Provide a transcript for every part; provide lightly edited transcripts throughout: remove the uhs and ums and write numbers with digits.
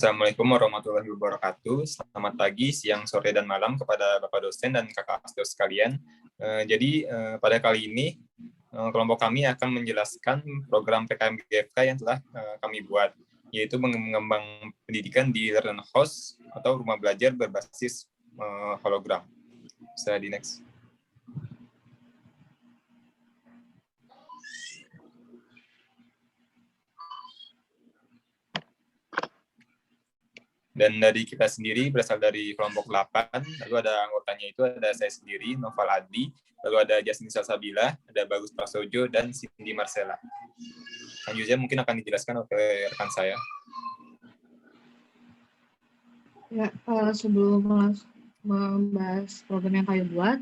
Assalamualaikum warahmatullahi wabarakatuh. Selamat pagi, siang, sore, dan malam kepada Bapak dosen dan kakak asdos sekalian. Pada kali ini, kelompok kami akan menjelaskan program PKM GFK yang telah kami buat, yaitu mengembang pendidikan di Learn House atau rumah belajar berbasis hologram. Bisa di next. Dan dari kita sendiri berasal dari kelompok 8, lalu ada anggotanya itu ada saya sendiri, Noval Adli, lalu ada Jasmine Salsabila, ada Bagus Prasojo, dan Cindy Marcella. Selanjutnya mungkin akan dijelaskan oleh rekan saya. Ya, sebelum membahas program yang kami buat,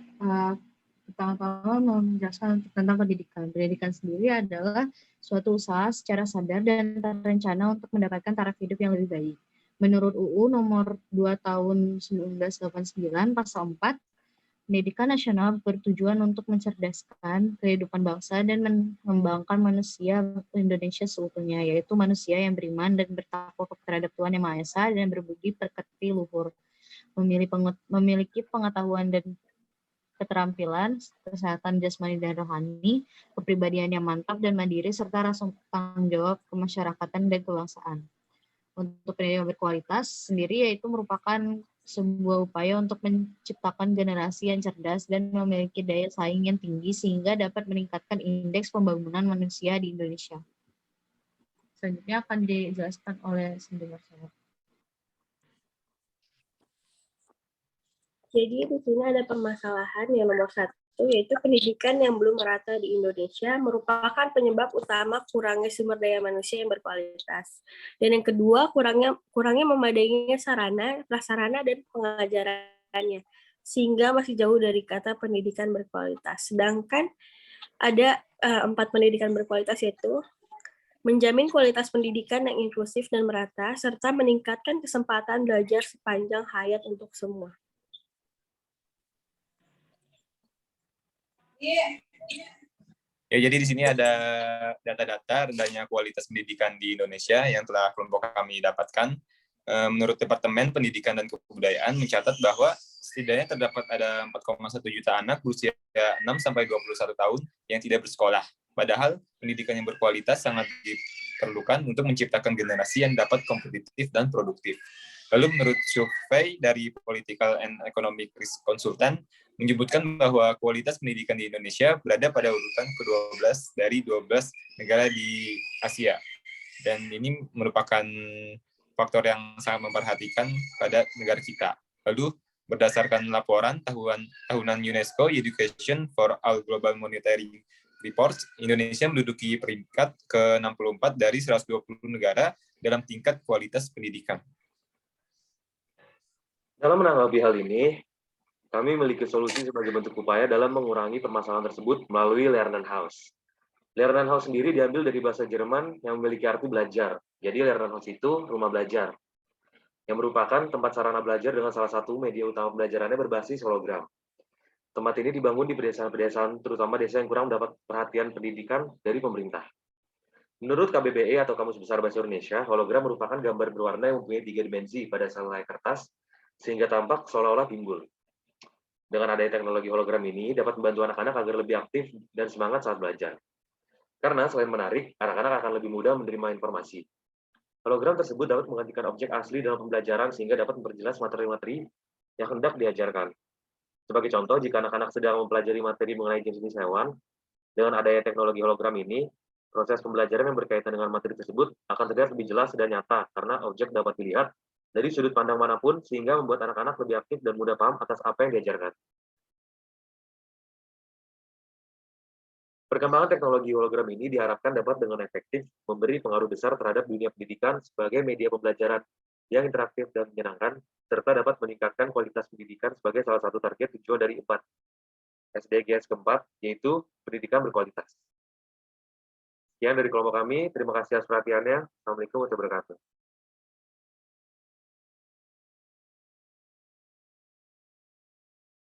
pertama-tama menjelaskan tentang pendidikan. Pendidikan sendiri adalah suatu usaha secara sadar dan terencana untuk mendapatkan taraf hidup yang lebih baik. Menurut UU nomor 2 tahun 1989 pasal 4, pendidikan nasional bertujuan untuk mencerdaskan kehidupan bangsa dan mengembangkan manusia Indonesia seutuhnya, yaitu manusia yang beriman dan bertakwa terhadap Tuhan Yang Maha Esa dan berbudi pekerti luhur, memiliki pengetahuan dan keterampilan, kesehatan jasmani dan rohani, kepribadian yang mantap dan mandiri, serta rasa tanggung jawab kemasyarakatan dan kebangsaan. Untuk pendidikan berkualitas sendiri yaitu merupakan sebuah upaya untuk menciptakan generasi yang cerdas dan memiliki daya saing yang tinggi sehingga dapat meningkatkan indeks pembangunan manusia di Indonesia. Selanjutnya akan dijelaskan oleh Cindy Marcella. Jadi di sini ada permasalahan yang nomor 1, yaitu pendidikan yang belum merata di Indonesia merupakan penyebab utama kurangnya sumber daya manusia yang berkualitas. Dan yang kedua, kurangnya memadainya sarana, prasarana, dan pengajarannya, sehingga masih jauh dari kata pendidikan berkualitas. Sedangkan ada 4 pendidikan berkualitas, yaitu menjamin kualitas pendidikan yang inklusif dan merata, serta meningkatkan kesempatan belajar sepanjang hayat untuk semua. Ya, jadi di sini ada data-data rendahnya kualitas pendidikan di Indonesia yang telah kelompok kami dapatkan. Menurut Departemen Pendidikan dan Kebudayaan mencatat bahwa setidaknya terdapat ada 4,1 juta anak berusia 6-21 tahun yang tidak bersekolah. Padahal pendidikan yang berkualitas sangat diperlukan untuk menciptakan generasi yang dapat kompetitif dan produktif. Lalu menurut survei dari Political and Economic Risk Consultant menyebutkan bahwa kualitas pendidikan di Indonesia berada pada urutan ke-12 dari 12 negara di Asia. Dan ini merupakan faktor yang sangat memperhatikan pada negara kita. Lalu berdasarkan laporan tahunan UNESCO Education for All Global Monitoring Reports, Indonesia menduduki peringkat ke-64 dari 120 negara dalam tingkat kualitas pendidikan. Dalam menanggapi hal ini, kami memiliki solusi sebagai bentuk upaya dalam mengurangi permasalahan tersebut melalui Lernen House. Lernen House sendiri diambil dari bahasa Jerman yang memiliki arti belajar. Jadi Lernen House itu rumah belajar, yang merupakan tempat sarana belajar dengan salah satu media utama pembelajarannya berbasis hologram. Tempat ini dibangun di pedesaan-pedesaan, terutama desa yang kurang mendapat perhatian pendidikan dari pemerintah. Menurut KBBI atau Kamus Besar Bahasa Indonesia, hologram merupakan gambar berwarna yang mempunyai 3 dimensi pada selai kertas, sehingga tampak seolah-olah timbul. Dengan adanya teknologi hologram ini dapat membantu anak-anak agar lebih aktif dan semangat saat belajar. Karena selain menarik, anak-anak akan lebih mudah menerima informasi. Hologram tersebut dapat menggantikan objek asli dalam pembelajaran sehingga dapat memperjelas materi-materi yang hendak diajarkan. Sebagai contoh, jika anak-anak sedang mempelajari materi mengenai jenis hewan, dengan adanya teknologi hologram ini, proses pembelajaran yang berkaitan dengan materi tersebut akan terlihat lebih jelas dan nyata karena objek dapat dilihat dari sudut pandang manapun sehingga membuat anak-anak lebih aktif dan mudah paham atas apa yang diajarkan. Perkembangan teknologi hologram ini diharapkan dapat dengan efektif memberi pengaruh besar terhadap dunia pendidikan sebagai media pembelajaran yang interaktif dan menyenangkan, serta dapat meningkatkan kualitas pendidikan sebagai salah satu target tujuan dari 4 SDGs keempat, yaitu pendidikan berkualitas. Sekian dari kelompok kami, terima kasih atas perhatiannya. Assalamualaikum warahmatullahi wabarakatuh.